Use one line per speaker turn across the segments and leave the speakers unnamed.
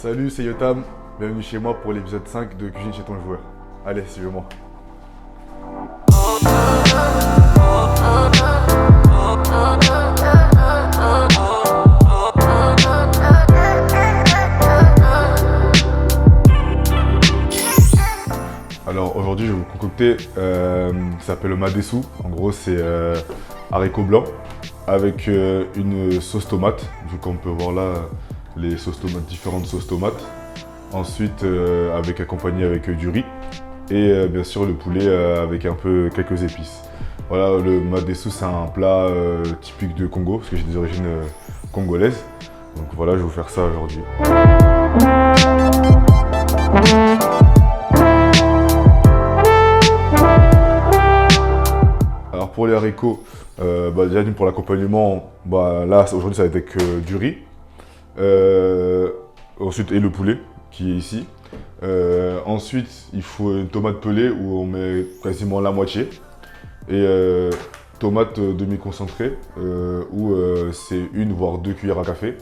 Salut, c'est Yotam. Bienvenue chez moi pour l'épisode 5 de Cuisine chez ton joueur. Allez, suivez-moi. Alors aujourd'hui, je vais vous concocter qui s'appelle le madessou. En gros, c'est haricots blancs avec une sauce tomate. Vu qu'on peut voir là les sauces tomates, différentes sauces tomates. Ensuite, accompagné avec du riz et bien sûr le poulet avec un peu quelques épices. Voilà, le madessou, c'est un plat typique de Congo parce que j'ai des origines congolaises. Donc voilà, je vais vous faire ça aujourd'hui. Alors pour les haricots, déjà pour l'accompagnement, là aujourd'hui ça va être avec du riz. Ensuite, et le poulet qui est ici. Ensuite, il faut une tomate pelée où on met quasiment la moitié. Et tomate demi-concentrée où c'est une voire 2 cuillères à café.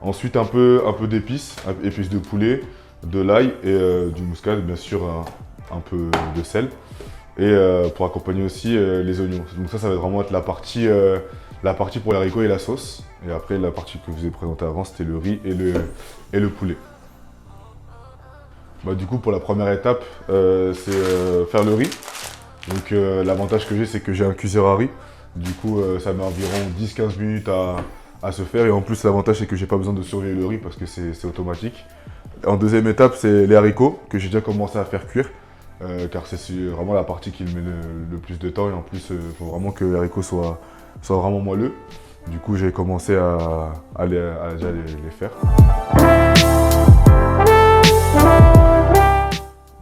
Ensuite, un peu d'épices, épices de poulet, de l'ail et du muscade, bien sûr, un peu de sel. Et pour accompagner aussi les oignons. Donc ça va vraiment être la partie pour les haricots et la sauce. Et après, la partie que je vous ai présentée avant, c'était le riz et le poulet. Du coup, pour la première étape, c'est faire le riz. Donc l'avantage que j'ai, c'est que j'ai un cuiseur à riz. Du coup, ça met environ 10-15 minutes à se faire. Et en plus, l'avantage, c'est que j'ai pas besoin de surveiller le riz parce que c'est automatique. En deuxième étape, c'est les haricots que j'ai déjà commencé à faire cuire. Car c'est vraiment la partie qui me met le plus de temps. Et en plus, il faut vraiment que les haricots soient vraiment moelleux. Du coup, j'ai commencé à déjà les faire.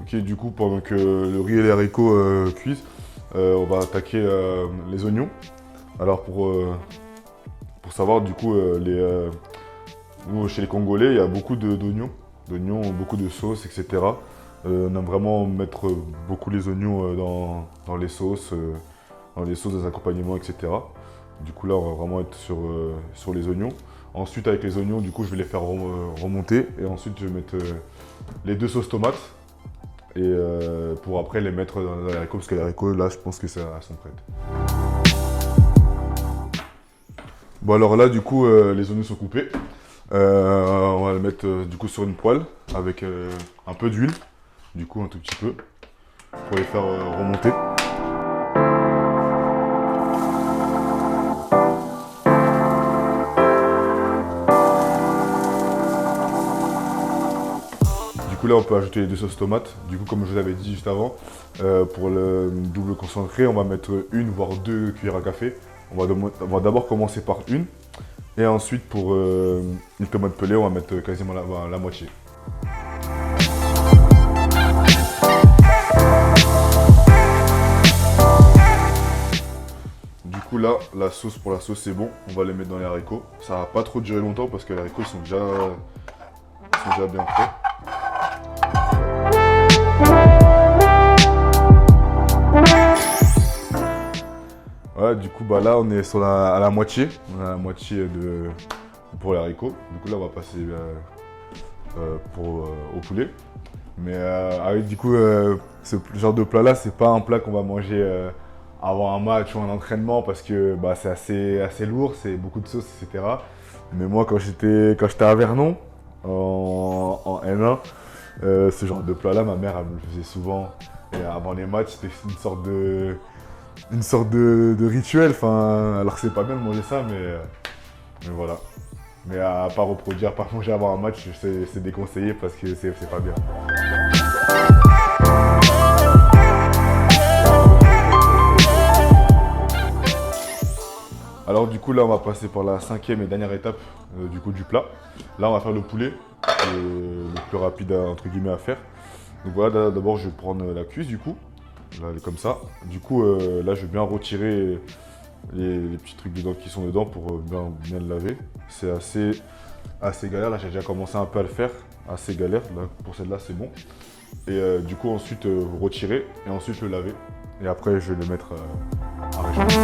Ok, du coup, pendant que le riz et les haricots cuisent, on va attaquer les oignons. Alors pour savoir, du coup, nous, chez les Congolais, il y a beaucoup d'oignons, beaucoup de sauces, etc. On aime vraiment mettre beaucoup les oignons dans les sauces, des accompagnements, etc. Du coup là, on va vraiment être sur les oignons. Ensuite, avec les oignons, du coup, je vais les faire remonter. Et ensuite, je vais mettre les 2 sauces tomates. Et pour après les mettre dans les haricots, parce que les haricots, là, je pense que elles sont prêtes. Bon, alors là, du coup, les oignons sont coupés. On va les mettre du coup sur une poêle avec un peu d'huile. Du coup, un tout petit peu, pour les faire remonter. Du coup là on peut ajouter les 2 sauces tomates. Du coup comme je vous avais dit juste avant, pour le double concentré, on va mettre une voire 2 cuillères à café. On va d'abord commencer par une. Et ensuite pour une tomate pelée, on va mettre quasiment la moitié. Du coup là, pour la sauce c'est bon. On va les mettre dans les haricots. Ça va pas trop durer longtemps parce que les haricots sont déjà bien prêts. Ouais, du coup là on est à la moitié. On a la moitié pour les haricots. Du coup là on va passer au poulet. Mais du coup ce genre de plat là, c'est pas un plat qu'on va manger avant un match ou un entraînement parce que c'est assez lourd, c'est beaucoup de sauce, etc. Mais moi quand j'étais à Vernon en N1, ce genre de plat là, ma mère elle me le faisait souvent. Et avant les matchs, c'était une sorte de rituel. Alors c'est pas bien de manger ça, mais voilà. Mais à pas reproduire, pas manger avant un match, c'est déconseillé parce que c'est pas bien. Alors du coup là on va passer par la 5e et dernière étape du plat. Là on va faire le poulet, le plus rapide entre guillemets à faire. Donc voilà, d'abord je vais prendre la cuisse du coup, là elle est comme ça. Du coup là je vais bien retirer les petits trucs dedans qui sont dedans pour bien le laver. C'est assez galère, là j'ai déjà commencé un peu à le faire, assez galère, là, pour celle-là c'est bon. Et du coup ensuite vous retirez et ensuite le laver. Et après je vais le mettre à réchauffer.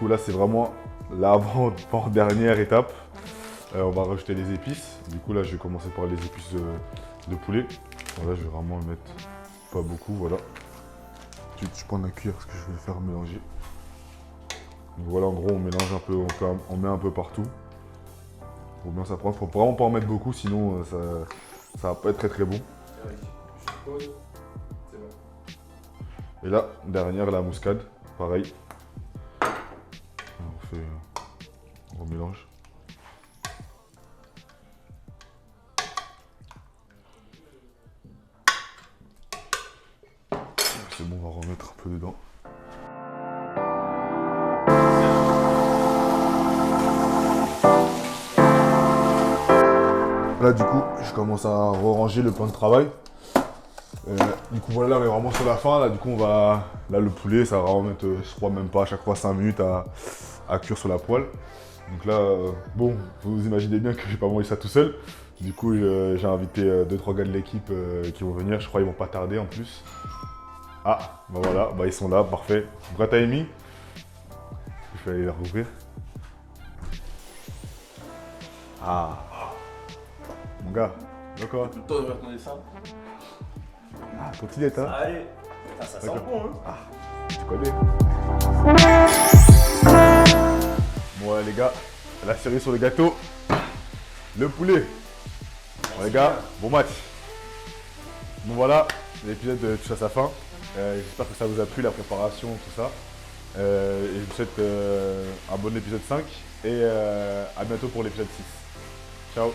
coup là c'est vraiment l'avant-dernière étape. On va rajouter les épices. Du coup là je vais commencer par les épices de poulet. Voilà, je vais vraiment le mettre pas beaucoup, voilà. Tu prends la cuillère parce que je vais le faire mélanger. Donc voilà, en gros on mélange un peu, on met un peu partout. Faut bien ça prendre, faut vraiment pas en mettre beaucoup sinon ça va pas être très très bon. Et là, dernière la muscade, pareil. On mélange. C'est bon, on va remettre un peu dedans. Là du coup, je commence à ranger le plan de travail. Du coup voilà, là on est vraiment sur la fin. Là du coup on va. Là le poulet, ça va vraiment mettre, je crois même pas à chaque fois 5 minutes à cuire sur la poêle. Donc là, bon, vous imaginez bien que j'ai pas mangé ça tout seul. Du coup j'ai invité 2-3 gars de l'équipe qui vont venir, je crois qu'ils vont pas tarder en plus. Ah, bah voilà, bah ils sont là, parfait. Pourquoi t'as émis? Je vais aller les rouvrir. Ah, mon gars, d'accord.
Tout le temps de retenir ça.
Ah, continue, hein.
Allez, ça sent bon, hein.
Ah, tu connais. Bon, ouais, les gars, la cerise sur le gâteau, le poulet. Bon, les gars, bon match. Bon, voilà, l'épisode touche à sa fin. J'espère que ça vous a plu, la préparation, tout ça. Et je vous souhaite un bon épisode 5 et à bientôt pour l'épisode 6. Ciao.